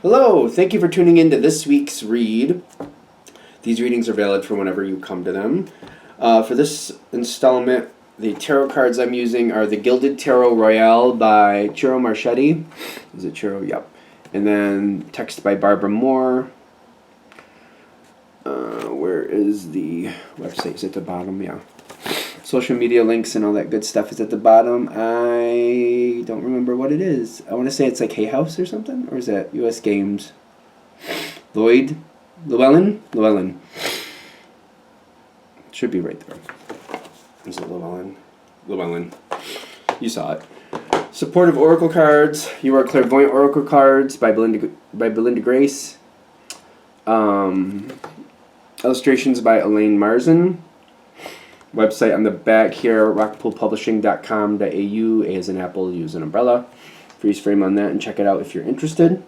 Hello, thank you for tuning in to this week's read. These readings are valid for whenever you come to them. For this installment, the tarot cards I'm using are the Gilded Tarot Royale by Ciro Marchetti. Is it Ciro? Yep. And then text by Barbara Moore. Where is the website? Is it at the bottom? Yeah. Social media links and all that good stuff is at the bottom. I don't remember what it is. I want to say it's like Hay House or something, or is that U.S. Games? Llewellyn. Should be right there. Is it Llewellyn. You saw it. Supportive Oracle cards. You Are Clairvoyant Oracle cards by Belinda Grace. Illustrations by Elaine Marzin. Website on the back here, rockpoolpublishing.com.au. A as an apple, use an umbrella. Freeze frame on that and check it out if you're interested.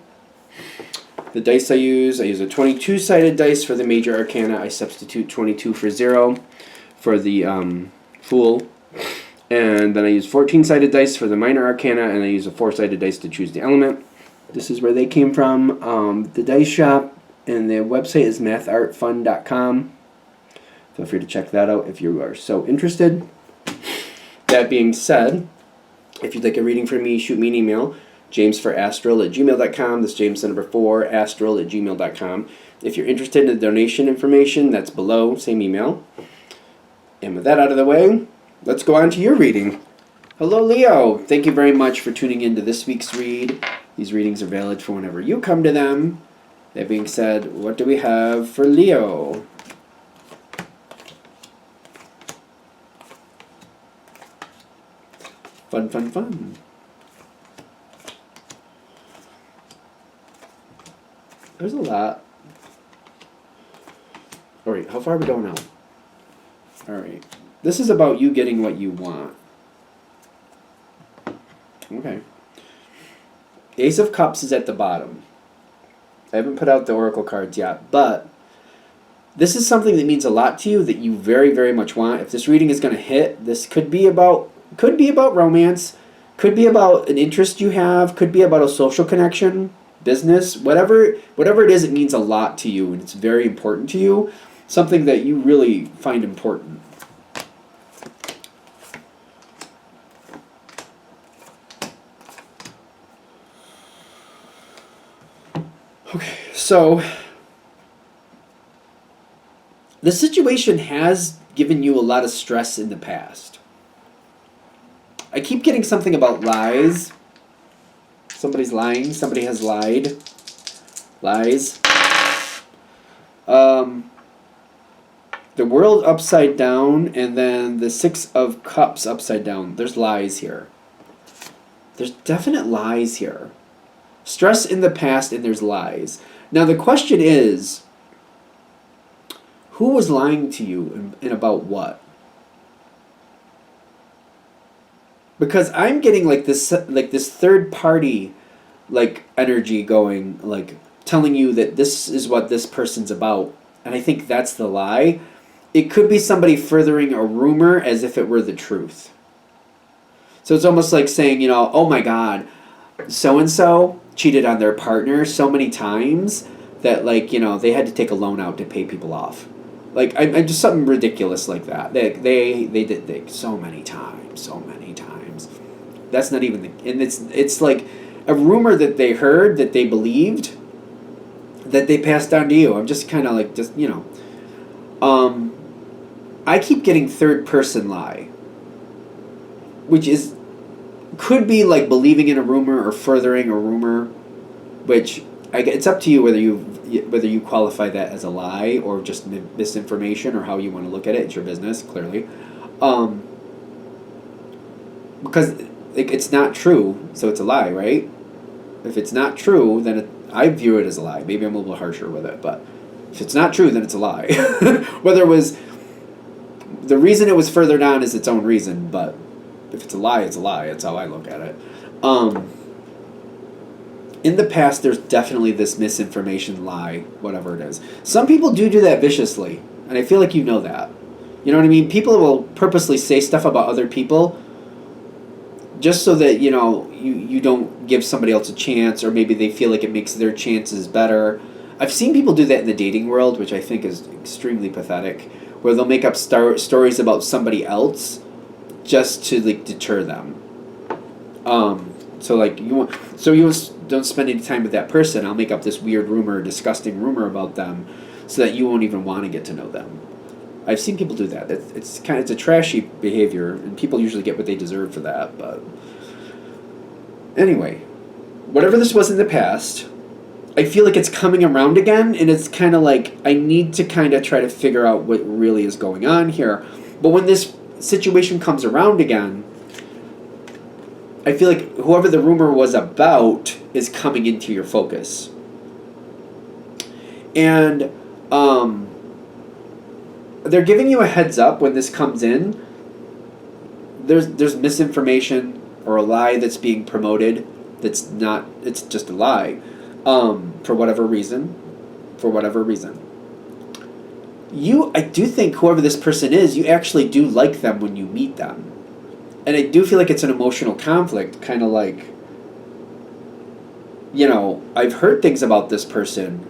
The dice I use a 22-sided dice for the major arcana. I substitute 22 for 0 for the Fool. And then I use 14-sided dice for the minor arcana, and I use a 4-sided dice to choose the element. This is where they came from. The dice shop and the website is mathartfun.com. Feel free to check that out if you are so interested. That being said, if you'd like a reading from me, shoot me an email, jamesforastral@gmail.com. That's James the number 4, astral@gmail.com. If you're interested in the donation information, that's below, same email. And with that out of the way, let's go on to your reading. Hello, Leo. Thank you very much for tuning in to this week's read. These readings are valid for whenever you come to them. That being said, what do we have for Leo? Fun. There's a lot. Alright, how far are we going now? Alright. This is about you getting what you want. Okay. Ace of Cups is at the bottom. I haven't put out the Oracle cards yet, but this is something that means a lot to you that you very, very much want. If this reading is going to hit, this could be about romance, could be about an interest you have, could be about a social connection, business, whatever it is, it means a lot to you and it's very important to you, something that you really find important. Okay, so the situation has given you a lot of stress in the past. I keep getting something about lies. Somebody's lying. Somebody has lied. Lies. The World upside down, and then the Six of Cups upside down. There's lies here. There's definite lies here. Stress in the past, and there's lies. Now the question is, who was lying to you and about what? Because I'm getting like this third party energy going, like telling you that this is what this person's about, and I think that's the lie. It could be somebody furthering a rumor as if it were the truth. So it's almost like saying, oh my God, so and so cheated on their partner so many times that they had to take a loan out to pay people off. I just something ridiculous like that. They did so many times. That's not even and it's like a rumor that they heard, that they believed, that they passed on to you. I'm just kind of I keep getting third person lie, which could be like believing in a rumor or furthering a rumor, which it's up to you whether you qualify that as a lie or just misinformation or how you want to look at it. It's your business, clearly. Because it's not true, so it's a lie, right? If it's not true, then I view it as a lie. Maybe I'm a little harsher with it, but if it's not true, then it's a lie. Whether it was the reason it was furthered on is its own reason, but if it's a lie, it's a lie. That's how I look at it. In the past, there's definitely this misinformation, lie, whatever it is. Some people do that viciously, and I feel like you know that. You know what I mean? People will purposely say stuff about other people just so that you don't give somebody else a chance, or maybe they feel like it makes their chances better. I've seen people do that in the dating world, which I think is extremely pathetic, where they'll make up stories about somebody else just to like deter them. So like you don't spend any time with that person. I'll make up this weird rumor, disgusting rumor about them, so that you won't even want to get to know them. I've seen people do that. It's a trashy behavior, and people usually get what they deserve for that. But anyway, whatever this was in the past, I feel like it's coming around again, and it's kind of like I need to kind of try to figure out what really is going on here. But when this situation comes around again, I feel like whoever the rumor was about is coming into your focus. And they're giving you a heads up when this comes in. There's misinformation or a lie that's being promoted that's not, it's just a lie. For whatever reason. I do think whoever this person is, you actually do like them when you meet them. And I do feel like it's an emotional conflict, kind of like, I've heard things about this person,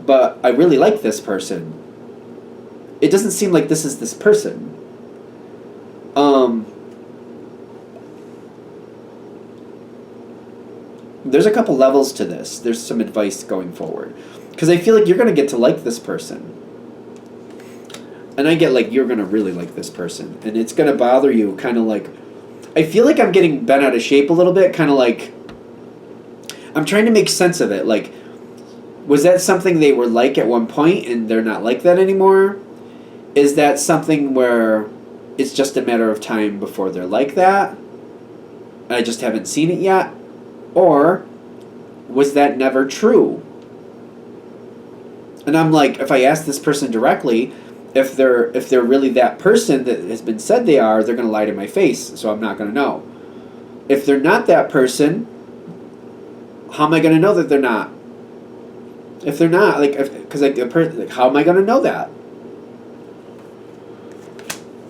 but I really like this person. It doesn't seem like this is this person. There's a couple levels to this. There's some advice going forward. Because I feel like you're going to get to like this person. And I get like you're going to really like this person. And it's going to bother you, kind of like... I feel like I'm getting bent out of shape a little bit, kind of like... I'm trying to make sense of it. Like, was that something they were like at one point and they're not like that anymore? Is that something where it's just a matter of time before they're like that? And I just haven't seen it yet? Or was that never true? And I'm like, if I ask this person directly, if they're really that person that has been said they are, they're going to lie to my face, so I'm not going to know. If they're not that person, how am I going to know that they're not? If they're not, how am I going to know that?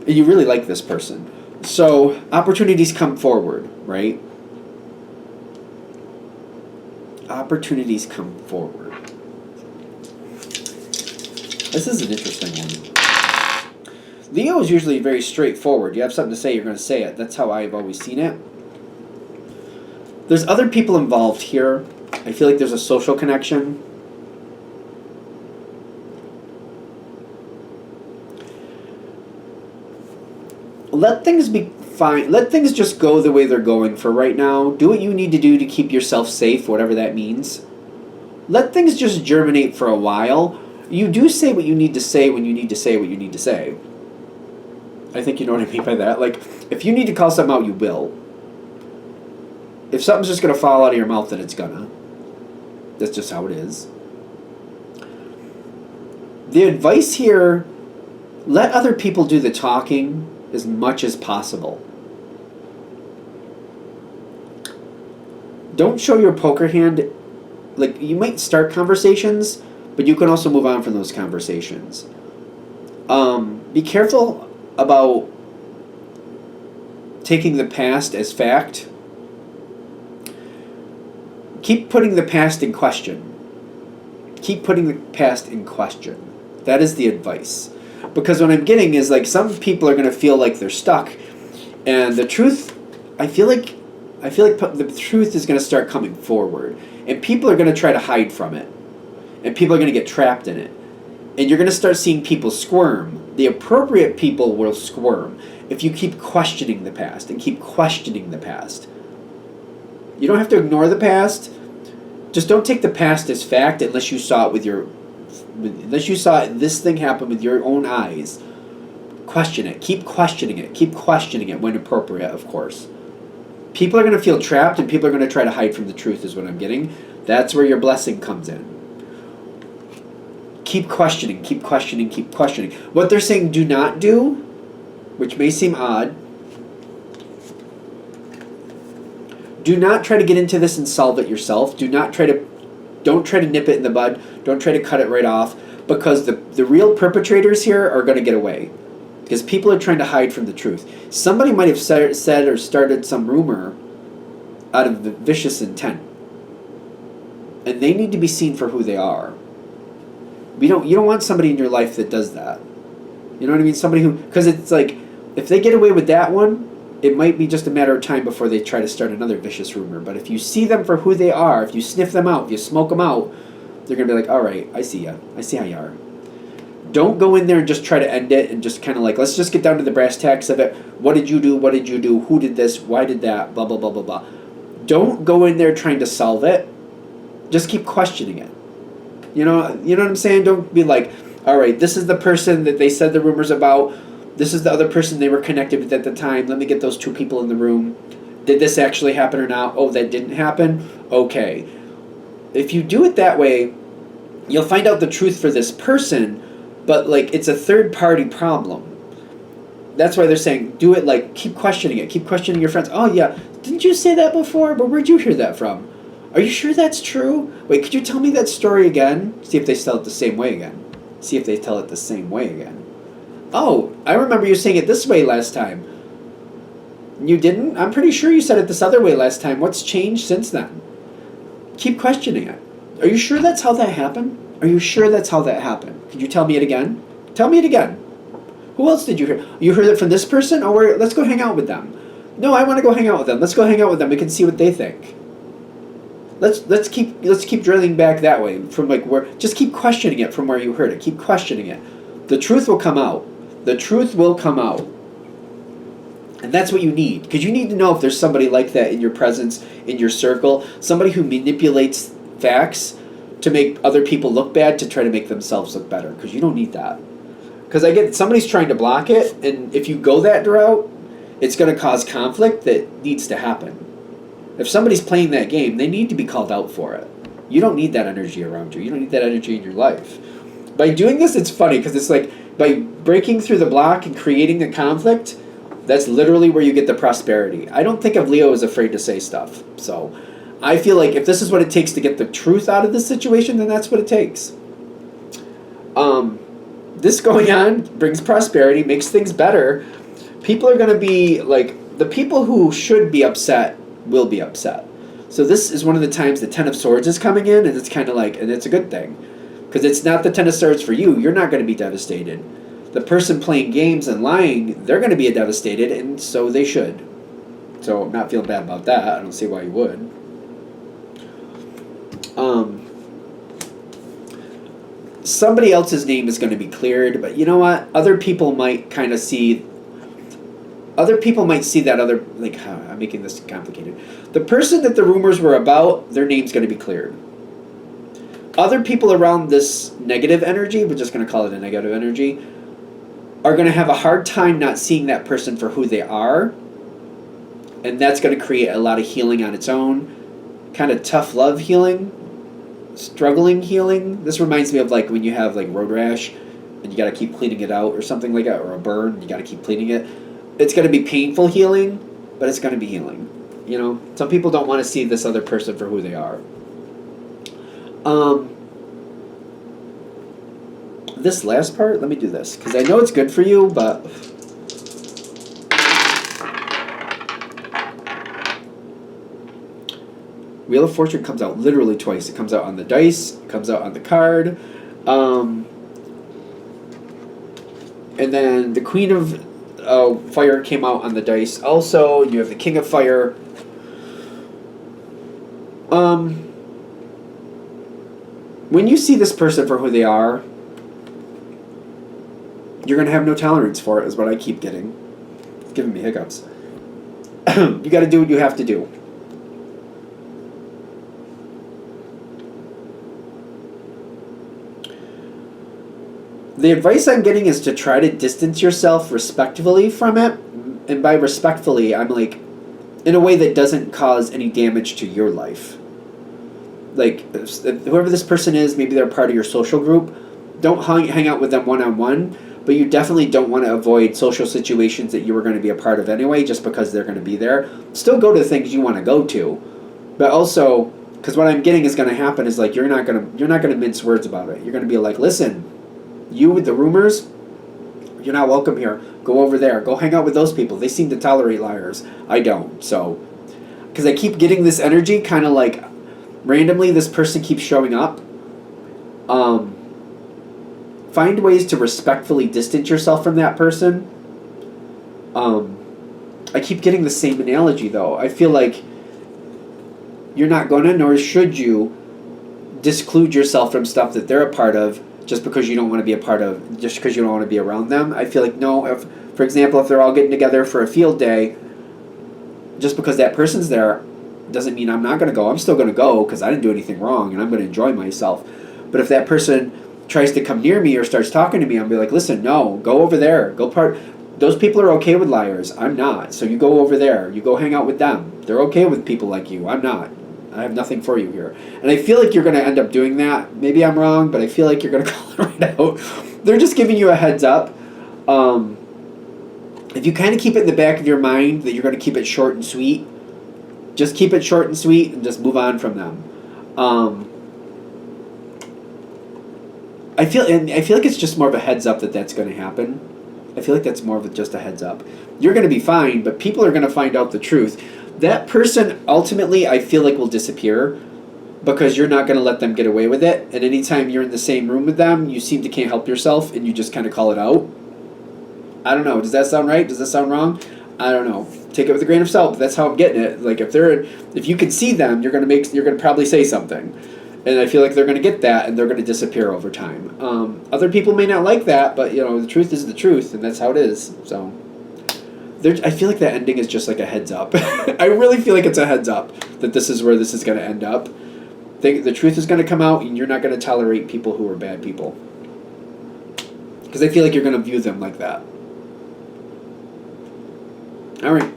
You really like this person. So, opportunities come forward, right? Opportunities come forward. This is an interesting one. Leo is usually very straightforward. You have something to say, you're going to say it. That's how I've always seen it. There's other people involved here. I feel like there's a social connection. Let things be fine. Let things just go the way they're going for right now. Do what you need to do to keep yourself safe, whatever that means. Let things just germinate for a while. You do say what you need to say when you need to say what you need to say. I think you know what I mean by that. Like, if you need to call something out, you will. If something's just going to fall out of your mouth, then it's gonna. That's just how it is. The advice here, let other people do the talking as much as possible. Don't show your poker hand. Like, you might start conversations, but you can also move on from those conversations. Be careful about taking the past as fact. Keep putting the past in question. Keep putting the past in question. That is the advice. Because what I'm getting is, like, some people are going to feel like they're stuck. And the truth, I feel like the truth is going to start coming forward. And people are going to try to hide from it. And people are going to get trapped in it. And you're going to start seeing people squirm. The appropriate people will squirm if you keep questioning the past and keep questioning the past. You don't have to ignore the past. Just don't take the past as fact unless you saw it unless you saw this thing happen with your own eyes. Question it. Keep questioning it. Keep questioning it when appropriate, of course. People are going to feel trapped and people are going to try to hide from the truth is what I'm getting. That's where your blessing comes in. Keep questioning, keep questioning, keep questioning. What they're saying do not do, which may seem odd, do not try to get into this and solve it yourself. Don't try to nip it in the bud. Don't try to cut it right off, because the real perpetrators here are going to get away. because people are trying to hide from the truth. Somebody might have said or started some rumor out of vicious intent, and they need to be seen for who they are. You don't want somebody in your life that does that. You know what I mean? Somebody who, because it's like, if they get away with that one, it might be just a matter of time before they try to start another vicious rumor. But if you see them for who they are, if you sniff them out, if you smoke them out, they're going to be like, all right, I see ya. I see how you are. Don't go in there and just try to end it and just kind of like, let's just get down to the brass tacks of it. What did you do? What did you do? Who did this? Why did that? Blah, blah, blah, blah, blah. Don't go in there trying to solve it. Just keep questioning it. You know what I'm saying? Don't be like, all right, this is the person that they said the rumors about. This is the other person they were connected with at the time. Let me get those two people in the room. Did this actually happen or not? Oh, that didn't happen? Okay. If you do it that way, you'll find out the truth for this person, but like it's a third-party problem. That's why they're saying do it, like keep questioning it. Keep questioning your friends. Oh yeah, didn't you say that before? But where'd you hear that from? Are you sure that's true? Wait, could you tell me that story again? See if they tell it the same way again. See if they tell it the same way again. Oh, I remember you saying it this way last time. You didn't? I'm pretty sure you said it this other way last time. What's changed since then? Keep questioning it. Are you sure that's how that happened? Are you sure that's how that happened? Could you tell me it again? Tell me it again. Who else did you hear? You heard it from this person? Oh, let's go hang out with them. No, I want to go hang out with them. Let's go hang out with them. We can see what they think. Let's keep drilling back that way from like where. Just keep questioning it from where you heard it. Keep questioning it. The truth will come out. The truth will come out. And that's what you need, because you need to know if there's somebody like that in your presence, in your circle, somebody who manipulates facts to make other people look bad to try to make themselves look better, because you don't need that. Because I get somebody's trying to block it, and if you go that route, it's going to cause conflict that needs to happen. If somebody's playing that game, they need to be called out for it. You don't need that energy around you. You don't need that energy in your life. By doing this, it's funny, because it's like, by breaking through the block and creating the conflict, that's literally where you get the prosperity. I don't think of Leo as afraid to say stuff. So I feel like if this is what it takes to get the truth out of this situation, then that's what it takes. This going on brings prosperity, makes things better. People are going to be like, the people who should be upset will be upset. So this is one of the times the Ten of Swords is coming in, and it's kind of like, and it's a good thing. Because it's not the Ten of Swords for you. You're not going to be devastated. The person playing games and lying, they're going to be devastated, and so they should. So I'm not feeling bad about that. I don't see why you would. Somebody else's name is going to be cleared, but you know what? Other people might kind of see... Other people might see that other... Like, I'm making this complicated. The person that the rumors were about, their name's going to be cleared. Other people around this negative energy, we're just going to call it a negative energy, are going to have a hard time not seeing that person for who they are. And that's going to create a lot of healing on its own. Kind of tough love healing. Struggling healing. This reminds me of like when you have like road rash and you got to keep cleaning it out or something like that. Or a burn, you got to keep cleaning it. It's going to be painful healing, but it's going to be healing. You know, some people don't want to see this other person for who they are. This last part, let me do this, because I know it's good for you, but... Wheel of Fortune comes out literally twice. It comes out on the dice, it comes out on the card. And then the Queen of Fire came out on the dice also. You have the King of Fire. When you see this person for who they are, you're going to have no tolerance for it, is what I keep getting. It's giving me hiccups. You got to do what you have to do. The advice I'm getting is to try to distance yourself respectfully from it. And by respectfully, I'm like, in a way that doesn't cause any damage to your life. Like, if whoever this person is, maybe they're part of your social group, don't hang out with them one-on-one, but you definitely don't want to avoid social situations that you were going to be a part of anyway, just because they're going to be there. Still go to things you want to go to, but also, because what I'm getting is going to happen is like you're not going to mince words about it. You're going to be like, listen, you with the rumors, you're not welcome here. Go over there. Go hang out with those people. They seem to tolerate liars. I don't. So, because I keep getting this energy, kind of like randomly, this person keeps showing up. Find ways to respectfully distance yourself from that person. I keep getting the same analogy though. I feel like you're not gonna, nor should you, disclude yourself from stuff that they're a part of just because you don't want to be a part of, just because you don't want to be around them. I feel like no, if, for example, if they're all getting together for a field day, just because that person's there doesn't mean I'm not going to go. I'm still going to go because I didn't do anything wrong and I'm going to enjoy myself. But if that person tries to come near me or starts talking to me, I'll be like, listen, no, go over there. Those people are okay with liars. I'm not. So you go over there. You go hang out with them. They're okay with people like you. I'm not. I have nothing for you here. And I feel like you're going to end up doing that. Maybe I'm wrong, but I feel like you're going to call it right out. They're just giving you a heads up. If you kind of keep it in the back of your mind that you're going to keep it short and sweet, just keep it short and sweet and just move on from them. I feel like it's just more of a heads up that that's going to happen. I feel like that's more of just a heads up. You're going to be fine, but people are going to find out the truth. That person ultimately, I feel like, will disappear because you're not going to let them get away with it. And anytime you're in the same room with them, you seem to can't help yourself and you just kind of call it out. I don't know. Does that sound right? Does that sound wrong? I don't know. Take it with a grain of salt. But that's how I'm getting it. Like if you can see them, you're going to probably say something. And I feel like they're going to get that and they're going to disappear over time. Other people may not like that, but the truth is the truth and that's how it is. So I feel like that ending is just like a heads up. I really feel like it's a heads up that this is where this is going to end up. The truth is going to come out and you're not going to tolerate people who are bad people. Because I feel like you're going to view them like that. Alright.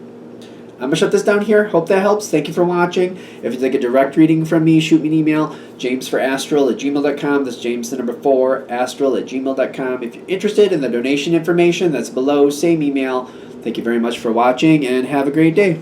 I'm going to shut this down here. Hope that helps. Thank you for watching. If you'd like a direct reading from me, shoot me an email. jamesforastral@gmail.com. That's James 4 astral@gmail.com. If you're interested in the donation information that's below, same email. Thank you very much for watching and have a great day.